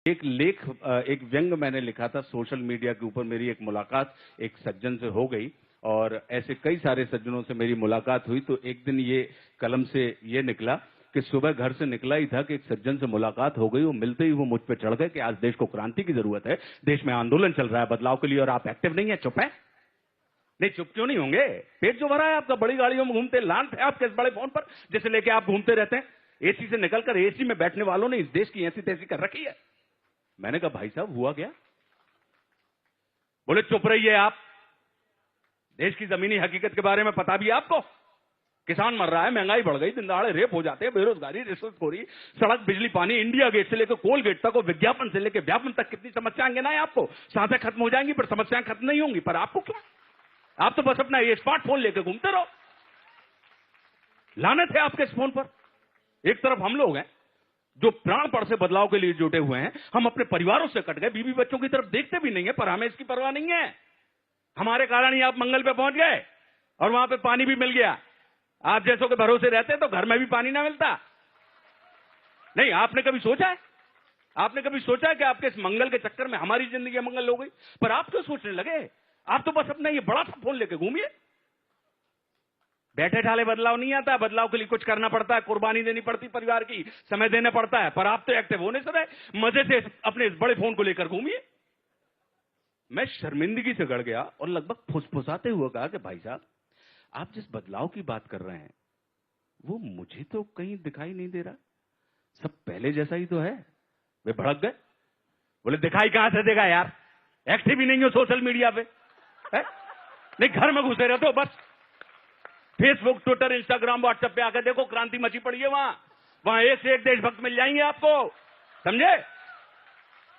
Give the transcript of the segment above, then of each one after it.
एक लेख, एक व्यंग मैंने लिखा था सोशल मीडिया के ऊपर। मेरी एक मुलाकात एक सज्जन से हो गई और ऐसे कई सारे सज्जनों से मेरी मुलाकात हुई। तो एक दिन ये कलम से ये निकला कि सुबह घर से निकला ही था कि एक सज्जन से मुलाकात हो गई। वो मिलते ही वो मुझ पे चढ़ गए कि आज देश को क्रांति की जरूरत है, देश में आंदोलन चल रहा है बदलाव के लिए और आप एक्टिव नहीं है, चुप है। नहीं, चुप क्यों नहीं होंगे? पेट जो भरा है आपका, बड़ी गाड़ियों में घूमते, लांट है आपके इस बड़े फोन पर जिसे लेके आप घूमते रहते हैं। एसी से निकलकर एसी में बैठने वालों ने इस देश की ऐसी तैसी कर रखी है। मैंने कहा भाई साहब हुआ क्या? बोले चुप रहिए आप, देश की जमीनी हकीकत के बारे में पता भी है आपको? किसान मर रहा है, महंगाई बढ़ गई, दिन दहाड़े रेप हो जाते हैं, बेरोजगारी, रिश्वतखोरी, सड़क, बिजली, पानी, इंडिया गेट से लेकर कोल गेट तक और विज्ञापन से लेकर व्यापन तक कितनी समस्याएं गिनाएं आपको। सांसें खत्म हो जाएंगी पर समस्याएं खत्म नहीं होंगी। पर आपको क्या? आप तो बस अपना ये स्मार्टफोन लेकर घूमते रहो। लानत है आपके इस फोन पर। एक तरफ हम लोग हैं जो प्राणपण से बदलाव के लिए जुटे हुए हैं, हम अपने परिवारों से कट गए, बीवी बच्चों की तरफ देखते भी नहीं है, पर हमें इसकी परवाह नहीं है। हमारे कारण ही आप मंगल पे पहुंच गए और वहां पे पानी भी मिल गया। आप जैसों के भरोसे रहते तो घर में भी पानी ना मिलता। नहीं, आपने कभी सोचा है? आपने कभी सोचा है कि आपके इस मंगल के चक्कर में हमारी जिंदगी मंगल हो गई? पर आप क्यों सोचने लगे? आप तो बस अपना ये बड़ा सा फोन लेके घूमिए। बैठे ठाले बदलाव नहीं आता। बदलाव के लिए कुछ करना पड़ता है, कुर्बानी देनी पड़ती, परिवार की समय देना पड़ता है। पर आप तो एक्टिव होने से रहे, मजे से अपने इस बड़े फोन को लेकर घूमिए। मैं शर्मिंदगी से गड़ गया और लगभग फुसफुसाते हुए कहा कि भाई साहब, आप जिस बदलाव की बात कर रहे हैं वो मुझे तो कहीं दिखाई नहीं दे रहा। सब पहले जैसा ही तो है। वे भड़क गए, बोले दिखाई कहां से देगा यार, एक्टिव ही नहीं हो सोशल मीडिया पे है? नहीं, घर में घुसे रहते हो बस। फेसबुक, ट्विटर, इंस्टाग्राम, व्हाट्सएप पे आकर देखो, क्रांति मची पड़ी है वहां। वहां एक से एक देशभक्त मिल जाएंगे आपको, समझे?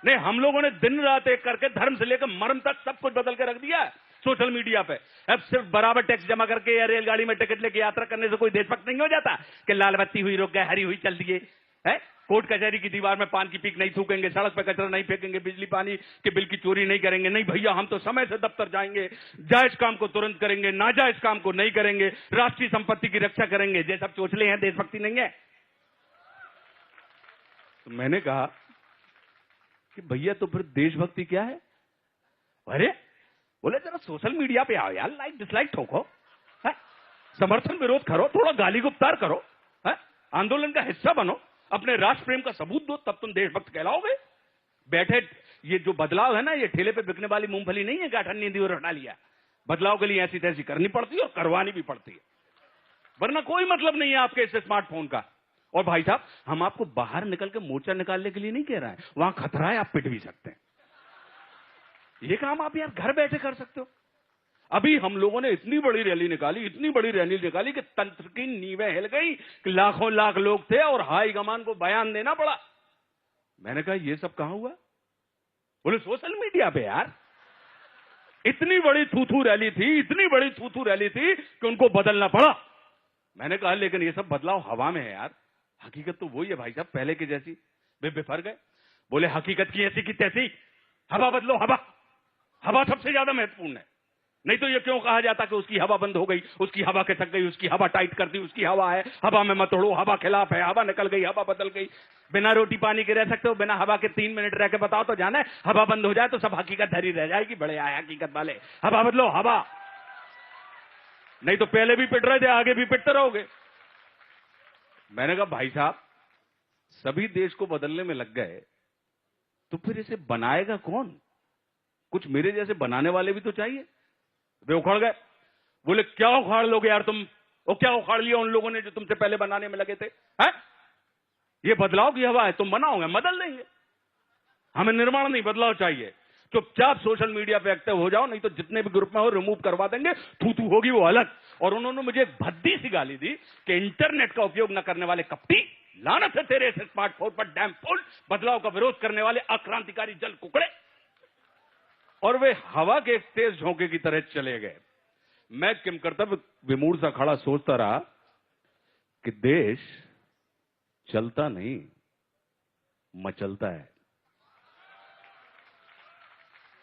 नहीं, हम लोगों ने दिन रात एक करके धर्म से लेकर मर्म तक सब कुछ बदल के रख दिया है सोशल मीडिया पे। अब सिर्फ बराबर टैक्स जमा करके या रेलगाड़ी में टिकट लेके यात्रा करने से कोई देशभक्त नहीं हो जाता कि लाल बत्ती हुई रुक गए, हरी हुई चल दिए है। कोर्ट कचहरी की दीवार में पान की पीक नहीं थूकेंगे, सड़क पे कचरा नहीं फेंकेंगे, बिजली पानी के बिल की चोरी नहीं करेंगे। नहीं भैया, हम तो समय से दफ्तर जाएंगे, जायज काम को तुरंत करेंगे, नाजायज काम को नहीं करेंगे, राष्ट्रीय संपत्ति की रक्षा करेंगे। जैसा चोचले हैं, देशभक्ति नहीं है। तो मैंने कहा कि भैया तो फिर देशभक्ति क्या है? अरे बोले जरा सोशल मीडिया पे आओ यार, लाइक डिसलाइक ठोको, समर्थन विरोध करो, थोड़ा गाली गुप्तार करो, आंदोलन का हिस्सा बनो, अपने राष्ट्र प्रेम का सबूत दो, तब तुम देशभक्त कहलाओगे। बैठे ये जो बदलाव है ना, ये ठेले पे बिकने वाली मूंगफली नहीं है, गाठन नींदी और हटा लिया। बदलाव के लिए ऐसी तैसी करनी पड़ती है और करवानी भी पड़ती है, वरना कोई मतलब नहीं है आपके इस स्मार्टफोन का। और भाई साहब, हम आपको बाहर निकल के मोर्चा निकालने के लिए नहीं कह रहे हैं, वहां खतरा है, आप पिट भी सकते हैं। ये काम आप यार घर बैठे कर सकते हो। अभी हम लोगों ने इतनी बड़ी रैली निकाली, इतनी बड़ी रैली निकाली कि तंत्र की नींवें हिल गई, कि लाखों लाख लोग थे और हाई कमान को बयान देना पड़ा। मैंने कहा ये सब कहां हुआ? बोले सोशल मीडिया पे यार। इतनी बड़ी थू रैली थी, इतनी बड़ी थू रैली थी कि उनको बदलना पड़ा। मैंने कहा लेकिन ये सब बदलाव हवा में है यार, हकीकत तो वही है भाई साहब, पहले की जैसी। वे बिफर गए, बोले हकीकत की ऐसी की तैसी, हवा बदलो, हवा। हवा सबसे ज्यादा महत्वपूर्ण है। नहीं तो ये क्यों कहा जाता कि उसकी हवा बंद हो गई, उसकी हवा खिसक गई, उसकी हवा टाइट कर दी, उसकी हवा है, हवा में मत उड़ो, हवा खिलाफ है, हवा निकल गई, हवा बदल गई। बिना रोटी पानी के रह सकते हो, बिना हवा के 3 मिनट रह के बताओ तो जाना है। हवा बंद हो जाए तो सब हकीकत धरी रह जाएगी। बड़े आए हकीकत वाले, हवा बदलो, हवा। नहीं तो पहले भी पिट रहे थे, आगे भी पिटते रहोगे। मैंने कहा भाई साहब, सभी देश को बदलने में लग गए तो फिर इसे बनाएगा कौन? कुछ मेरे जैसे बनाने वाले भी तो चाहिए। वे उखड़ गए, बोले क्या उखाड़ लोगे यार तुम? वो क्या उखाड़ लिया उन लोगों ने जो तुमसे पहले बनाने में लगे थे? हैं? ये बदलाव की हवा है, तुम बनाओगे, बदल देंगे। हमें निर्माण नहीं, बदलाव चाहिए। चुपचाप सोशल मीडिया पे एक्टिव हो जाओ, नहीं तो जितने भी ग्रुप में हो रिमूव करवा देंगे। थू होगी वो अलग। और उन्होंने मुझे एक भद्दी सी गाली दी कि इंटरनेट का उपयोग न करने वाले कपटी, लानत है तेरे इस स्मार्टफोन पर, डैम फुल, बदलाव का विरोध करने वाले अक्रांतिकारी जल कुकड़े। और वे हवा के एक तेज झोंके की तरह चले गए। मैं किम कर्तव्य विमूढ़ सा खड़ा सोचता रहा कि देश चलता नहीं, मचलता है।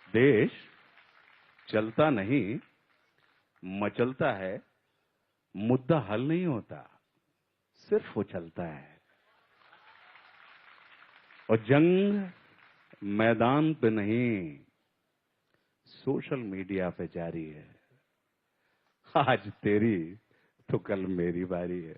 देश चलता नहीं, मचलता है। मुद्दा हल नहीं होता, सिर्फ उछलता है। और जंग मैदान पे नहीं, सोशल मीडिया पे जारी है। आज तेरी तो कल मेरी बारी है।